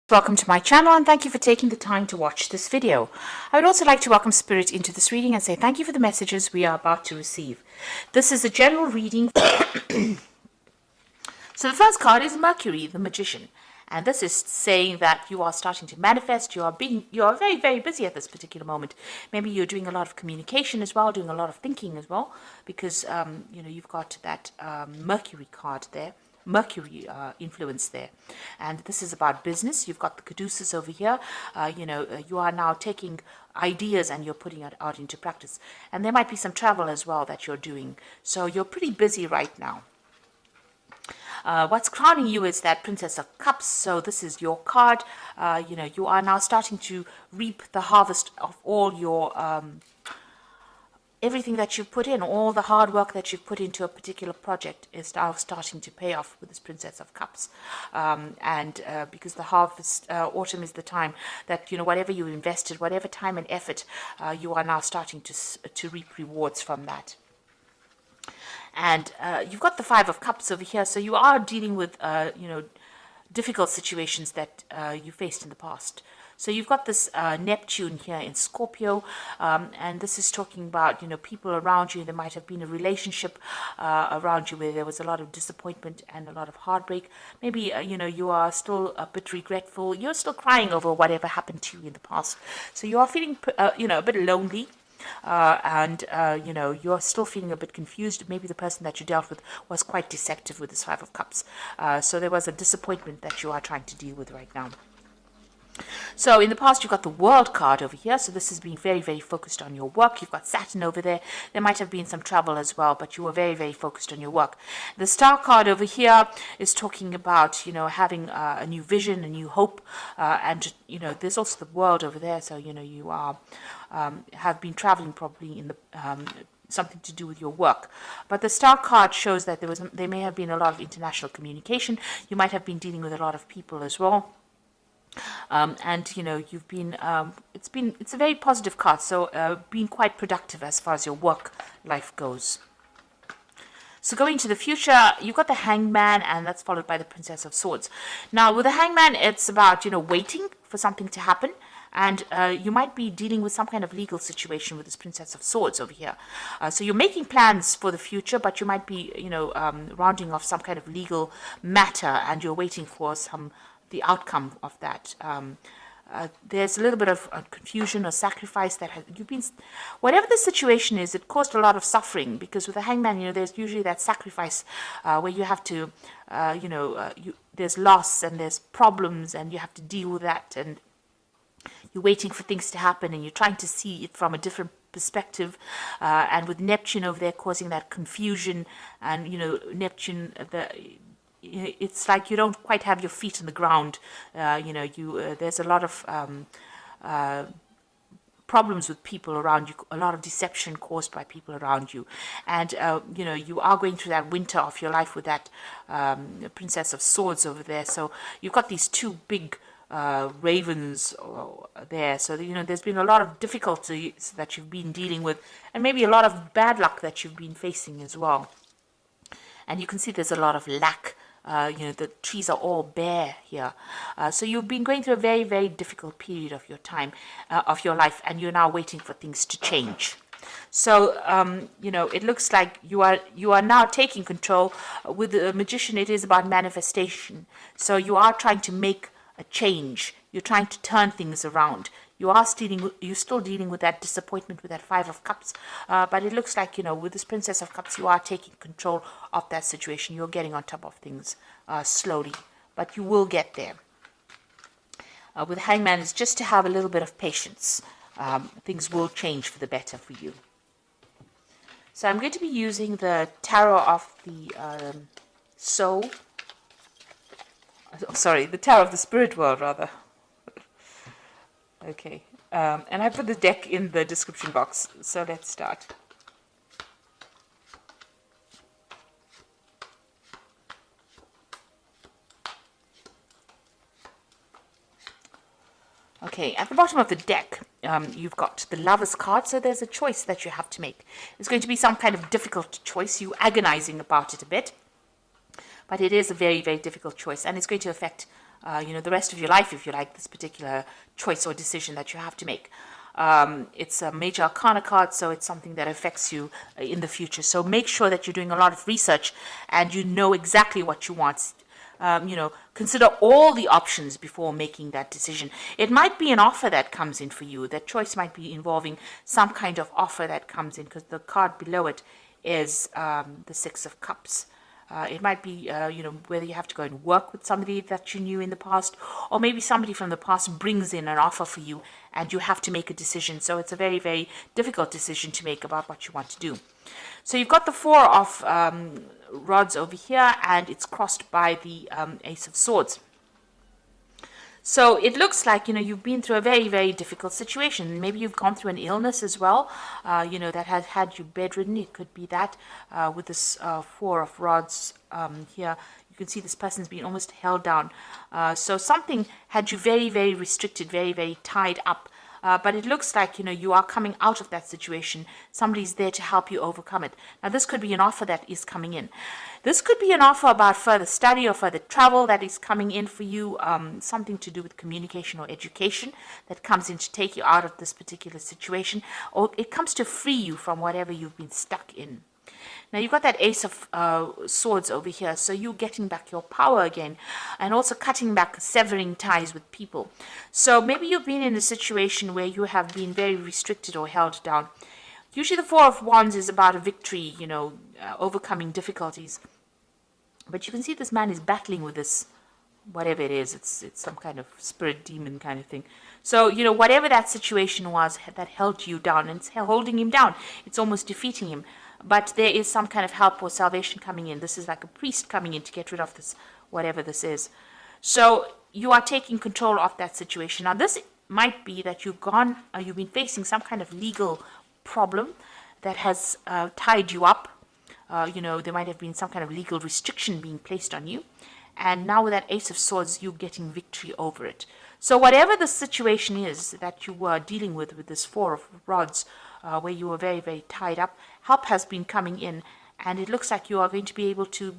Welcome to my channel and thank you for taking the time to watch this video. I would also like to welcome Spirit into this reading and say thank you for the messages we are about to receive. This is a general reading. So the first card is Mercury, the Magician. And this is saying that you are starting to manifest, you are very, very busy at this particular moment. Maybe you're doing a lot of communication as well, doing a lot of thinking as well, because you've got that Mercury card there. Mercury influence there, and this is about business. You've got the caduceus over here. You are now taking ideas and you're putting it out into practice, and there might be some travel as well that you're doing, so you're pretty busy right now. What's crowning you is that Princess of Cups. So this is your card. You are now starting to reap the harvest of all your everything that you've put in, all the hard work that you've put into a particular project is now starting to pay off with this Princess of Cups. Because the harvest, autumn is the time that, whatever you invested, whatever time and effort, you are now starting to reap rewards from that. And you've got the Five of Cups over here, so you are dealing with, difficult situations that you faced in the past. So you've got this Neptune here in Scorpio, and this is talking about, people around you. There might have been a relationship around you where there was a lot of disappointment and a lot of heartbreak. Maybe, you are still a bit regretful. You're still crying over whatever happened to you in the past. So you are feeling, a bit lonely. You're still feeling a bit confused. Maybe the person that you dealt with was quite deceptive with this Five of Cups. So there was a disappointment that you are trying to deal with right now. So in the past, you've got the World card over here. So this is being very, very focused on your work. You've got Saturn over there. There might have been some travel as well, but you were very, very focused on your work. The Star card over here is talking about, having a new vision, a new hope. There's also the World over there. So, you are have been traveling probably in the something to do with your work. But the Star card shows that there may have been a lot of international communication. You might have been dealing with a lot of people as well. You've been it's a very positive card, so being quite productive as far as your work life goes. So going to the future, you've got the Hangman, and that's followed by the Princess of Swords. Now with the Hangman, it's about waiting for something to happen, and you might be dealing with some kind of legal situation with this Princess of Swords over here. So you're making plans for the future, but you might be rounding off some kind of legal matter, and you're waiting for the outcome of that. There's a little bit of confusion or sacrifice that whatever the situation is, it caused a lot of suffering, because with the Hangman, there's usually that sacrifice where you have to, there's loss and there's problems and you have to deal with that, and you're waiting for things to happen and you're trying to see it from a different perspective, and with Neptune over there causing that confusion, and Neptune, it's like you don't quite have your feet on the ground. There's a lot of problems with people around you, a lot of deception caused by people around you, and you are going through that winter of your life with that Princess of Swords over there. So you've got these two big ravens there, so there's been a lot of difficulties that you've been dealing with, and maybe a lot of bad luck that you've been facing as well. And you can see there's a lot of lack. The trees are all bare here. So you've been going through a very, very difficult period of your time, of your life, and you're now waiting for things to change. So, it looks like you are now taking control. With the Magician, it is about manifestation. So you are trying to make a change. You're trying to turn things around. You're still dealing with that disappointment with that Five of Cups, but it looks like, with this Princess of Cups, you are taking control of that situation. You're getting on top of things slowly, but you will get there. With Hangman, it's just to have a little bit of patience. Things will change for the better for you. So I'm going to be using the Tarot of the Soul. Sorry, the Tarot of the Spirit World, rather. Okay, and I put the deck in the description box, so let's start. Okay, at the bottom of the deck, you've got the Lovers card, so there's a choice that you have to make. It's going to be some kind of difficult choice. You're agonizing about it a bit, but it is a very, very difficult choice, and it's going to affect the rest of your life, if you like, this particular choice or decision that you have to make. It's a major arcana card, so it's something that affects you in the future. So make sure that you're doing a lot of research and you know exactly what you want. Consider all the options before making that decision. It might be an offer that comes in for you. That choice might be involving some kind of offer that comes in, because the card below it is the Six of Cups. It might be, whether you have to go and work with somebody that you knew in the past, or maybe somebody from the past brings in an offer for you and you have to make a decision. So it's a very, very difficult decision to make about what you want to do. So you've got the Four of Rods over here, and it's crossed by the Ace of Swords. So it looks like, you've been through a very, very difficult situation. Maybe you've gone through an illness as well, that has had you bedridden. It could be that with this Four of Rods here. You can see this person's been almost held down. So something had you very, very restricted, very, very tied up. But it looks like, you are coming out of that situation. Somebody's there to help you overcome it. Now, this could be an offer that is coming in. This could be an offer about further study or further travel that is coming in for you, something to do with communication or education that comes in to take you out of this particular situation, or it comes to free you from whatever you've been stuck in. Now, you've got that Ace of Swords over here, so you're getting back your power again, and also cutting back, severing ties with people. So maybe you've been in a situation where you have been very restricted or held down. Usually the Four of Wands is about a victory, overcoming difficulties. But you can see this man is battling with this, whatever it is. It's some kind of spirit demon kind of thing. So, whatever that situation was that held you down, and it's holding him down, it's almost defeating him. But there is some kind of help or salvation coming in. This is like a priest coming in to get rid of this, whatever this is. So you are taking control of that situation. Now, this might be that you've been facing some kind of legal problem that has tied you up. There might have been some kind of legal restriction being placed on you. And now with that Ace of Swords, you're getting victory over it. So whatever the situation is that you were dealing with this Four of Rods, where you were very, very tied up, help has been coming in. And it looks like you are going to be able to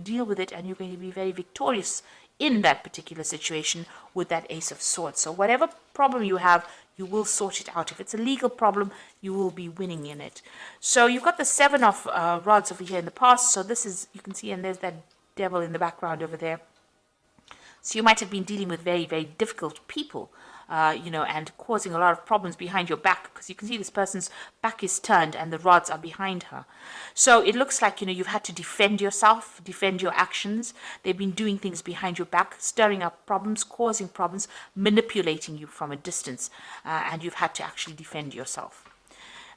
deal with it, and you're going to be very victorious in that particular situation with that Ace of Swords. So whatever problem you have, you will sort it out. If it's a legal problem, you will be winning in it. So you've got the Seven of Rods over here in the past. So this is, you can see, and there's that devil in the background over there. So you might have been dealing with very, very difficult people, and causing a lot of problems behind your back, because you can see this person's back is turned and the rods are behind her. So it looks like, you've had to defend yourself, defend your actions. They've been doing things behind your back, stirring up problems, causing problems, manipulating you from a distance, and you've had to actually defend yourself.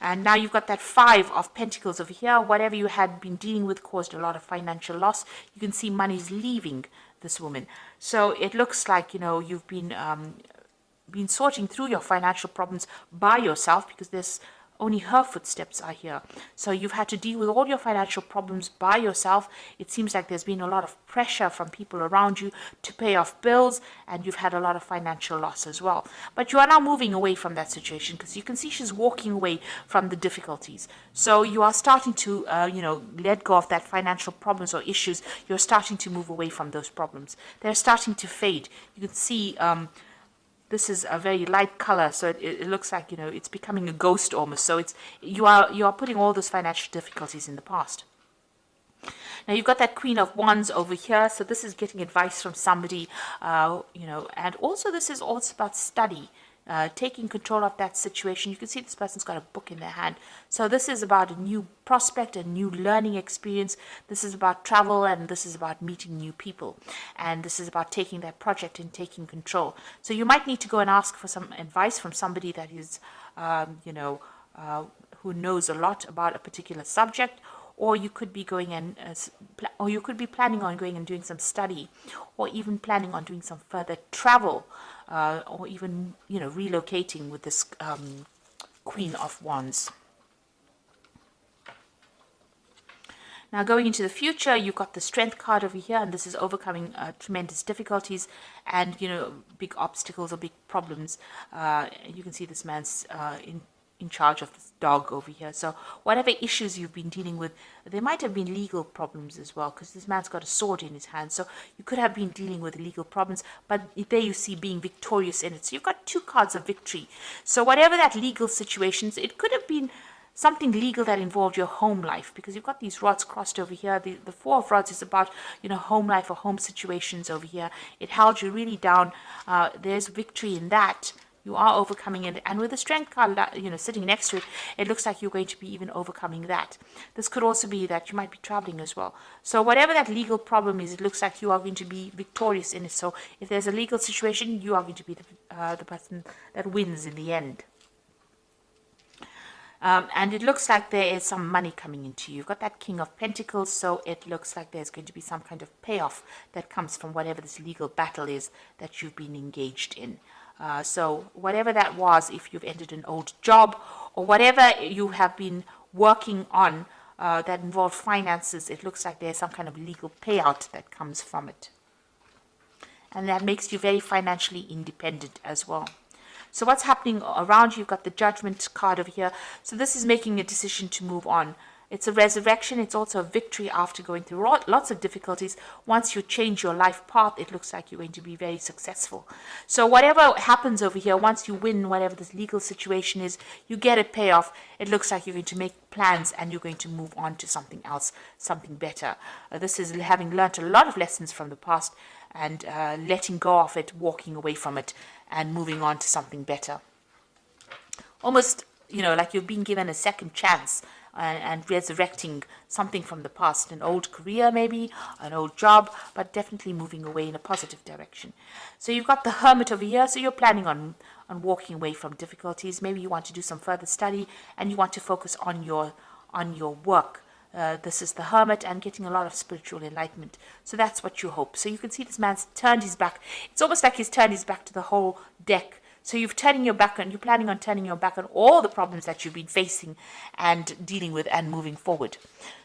And now you've got that Five of Pentacles over here. Whatever you had been dealing with caused a lot of financial loss. You can see money's leaving this woman. So it looks like, you've been sorting through your financial problems by yourself, because there's only her footsteps are here. So you've had to deal with all your financial problems by yourself. It seems like there's been a lot of pressure from people around you to pay off bills, and you've had a lot of financial loss as well. But you are now moving away from that situation, because you can see she's walking away from the difficulties. So you are starting to, let go of that financial problems or issues. You're starting to move away from those problems. They're starting to fade. You can see this is a very light color, so it looks like, it's becoming a ghost almost. So you are putting all those financial difficulties in the past. Now you've got that Queen of Wands over here, so this is getting advice from somebody, and also this is also about study. Taking control of that situation. You can see this person's got a book in their hand. So this is about a new prospect, a new learning experience. This is about travel, and this is about meeting new people. And this is about taking that project and taking control. So you might need to go and ask for some advice from somebody that is, who knows a lot about a particular subject. Or you could be going and, or you could be planning on going and doing some study, or even planning on doing some further travel, or even, relocating with this Queen of Wands. Now going into the future, you've got the Strength card over here, and this is overcoming tremendous difficulties and, big obstacles or big problems. You can see this man's in charge of this dog over here. So whatever issues you've been dealing with, there might have been legal problems as well, because this man's got a sword in his hand. So you could have been dealing with legal problems, but there you see being victorious in it. So you've got 2 cards of victory. So whatever that legal situations, it could have been something legal that involved your home life, because you've got these rods crossed over here. The 4 of rods is about, home life or home situations over here. It held you really down. There's victory in that. You are overcoming it. And with the strength card, sitting next to it, it looks like you're going to be even overcoming that. This could also be that you might be traveling as well. So whatever that legal problem is, it looks like you are going to be victorious in it. So if there's a legal situation, you are going to be the person that wins in the end. And it looks like there is some money coming into you. You've got that King of Pentacles, so it looks like there's going to be some kind of payoff that comes from whatever this legal battle is that you've been engaged in. So whatever that was, if you've ended an old job or whatever you have been working on that involved finances, it looks like there's some kind of legal payout that comes from it. And that makes you very financially independent as well. So what's happening around you? You've got the Judgment card over here. So this is making a decision to move on. It's a resurrection. It's also a victory after going through lots of difficulties. Once you change your life path, it looks like you're going to be very successful. So whatever happens over here, once you win whatever this legal situation is, you get a payoff. It looks like you're going to make plans and you're going to move on to something else, something better. This is having learnt a lot of lessons from the past and letting go of it, walking away from it, and moving on to something better. Almost, like you've been given a second chance and resurrecting something from the past, an old career maybe, an old job, but definitely moving away in a positive direction. So you've got the Hermit over here, so you're planning on walking away from difficulties. Maybe you want to do some further study and you want to focus on your work. This is the Hermit and getting a lot of spiritual enlightenment. So that's what you hope. So you can see this man's turned his back. It's almost like he's turned his back to the whole deck. So you're turning your back, and you're planning on turning your back on all the problems that you've been facing and dealing with and moving forward.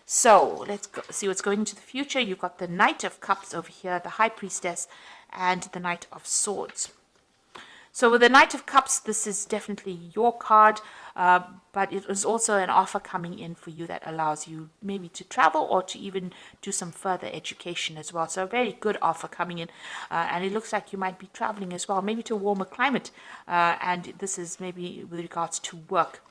So let's see what's going into the future. You've got the Knight of Cups over here, the High Priestess, and the Knight of Swords. So with the Knight of Cups, this is definitely your card, but it is also an offer coming in for you that allows you maybe to travel or to even do some further education as well. So a very good offer coming in, and it looks like you might be traveling as well, maybe to a warmer climate, and this is maybe with regards to work.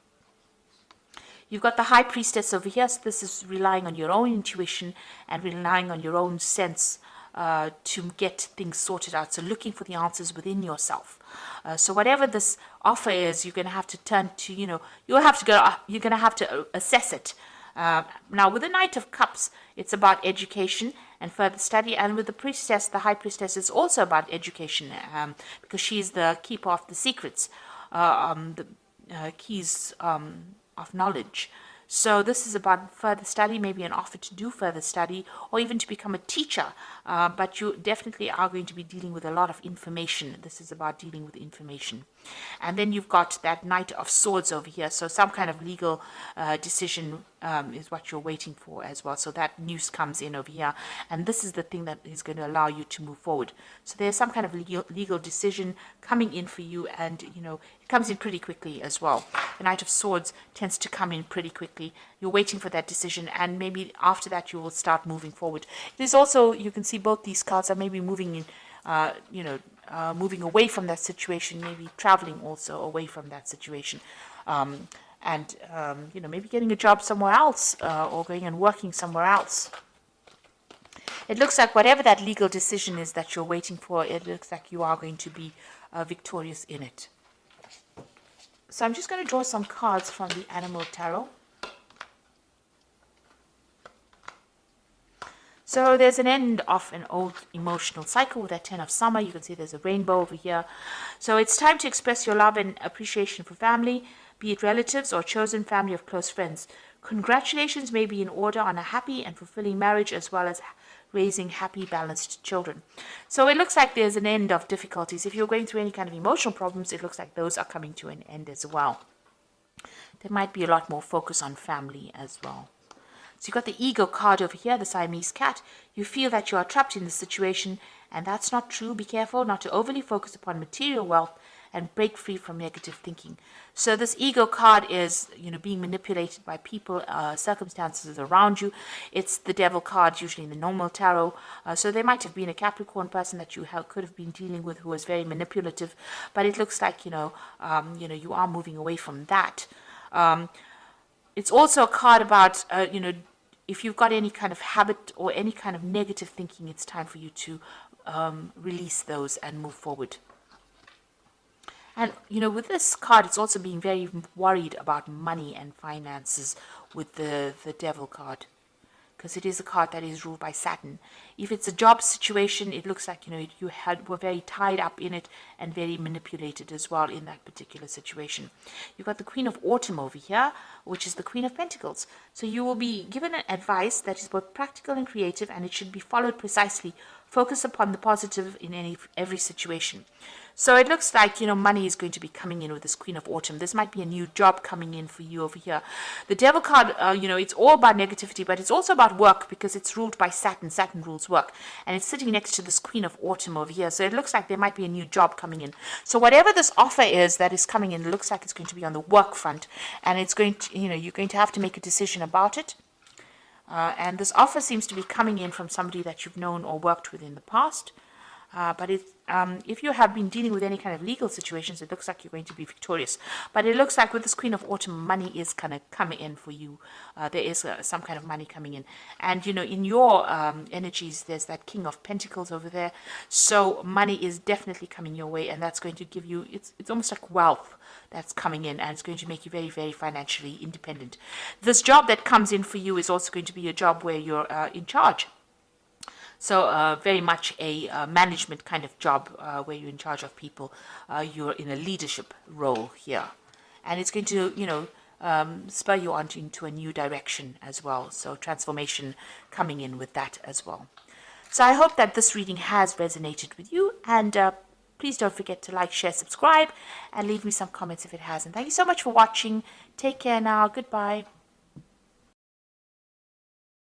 You've got the High Priestess over here, so this is relying on your own intuition and relying on your own sense to get things sorted out. So looking for the answers within yourself. So whatever this offer is, you're going to have to turn to, you're going to have to assess it. Now with the Knight of Cups, it's about education and further study. And with the Priestess, the High Priestess, is also about education because she's the keeper of the secrets, the keys of knowledge. So this is about further study, maybe an offer to do further study or even to become a teacher. But you definitely are going to be dealing with a lot of information. This is about dealing with information. And then you've got that Knight of Swords over here. So some kind of legal decision is what you're waiting for as well. So that news comes in over here. And this is the thing that is going to allow you to move forward. So there's some kind of legal decision coming in for you. And, it comes in pretty quickly as well. The Knight of Swords tends to come in pretty quickly. You're waiting for that decision. And maybe after that, you will start moving forward. There's also, you can see both these cards are maybe moving in, moving away from that situation, maybe traveling also away from that situation, and maybe getting a job somewhere else or going and working somewhere else. It looks like whatever that legal decision is that you're waiting for, it looks like you are going to be victorious in it. So I'm just going to draw some cards from the Animal Tarot. So there's an end of an old emotional cycle with that 10 of Summer. You can see there's a rainbow over here. So it's time to express your love and appreciation for family, be it relatives or chosen family of close friends. Congratulations may be in order on a happy and fulfilling marriage as well as raising happy, balanced children. So it looks like there's an end of difficulties. If you're going through any kind of emotional problems, it looks like those are coming to an end as well. There might be a lot more focus on family as well. So you've got the Ego card over here, the Siamese cat. You feel that you are trapped in this situation, and that's not true. Be careful not to overly focus upon material wealth and break free from negative thinking. So this ego card is, being manipulated by people, circumstances around you. It's the devil card, usually in the normal tarot. So there might have been a Capricorn person that you could have been dealing with who was very manipulative, but it looks like, you are moving away from that. It's also a card about, if you've got any kind of habit or any kind of negative thinking, it's time for you to release those and move forward. And, with this card, it's also being very worried about money and finances with the devil card, because it is a card that is ruled by Saturn. If it's a job situation, it looks like, you were very tied up in it and very manipulated as well in that particular situation. You've got the Queen of Autumn over here, which is the Queen of Pentacles. So you will be given an advice that is both practical and creative, and it should be followed precisely. Focus upon the positive in every situation. So it looks like, money is going to be coming in with this Queen of Autumn. This might be a new job coming in for you over here. The Devil card, it's all about negativity, but it's also about work, because it's ruled by Saturn. Saturn rules work. And it's sitting next to this Queen of Autumn over here. So it looks like there might be a new job coming in. So whatever this offer is that is coming in, it looks like it's going to be on the work front. And it's going to, you're going to have to make a decision about it. And this offer seems to be coming in from somebody that you've known or worked with in the past. But if you have been dealing with any kind of legal situations, it looks like you're going to be victorious. But it looks like with this Queen of Autumn, money is kind of coming in for you. There is some kind of money coming in. And, in your energies, there's that King of Pentacles over there. So money is definitely coming your way, and that's going to give you, it's almost like wealth that's coming in, and it's going to make you very, very financially independent. This job that comes in for you is also going to be a job where you're in charge. So very much a management kind of job where you're in charge of people. You're in a leadership role here. And it's going to, spur you on into a new direction as well. So transformation coming in with that as well. So I hope that this reading has resonated with you. And please don't forget to like, share, subscribe, and leave me some comments if it hasn't. Thank you so much for watching. Take care now. Goodbye.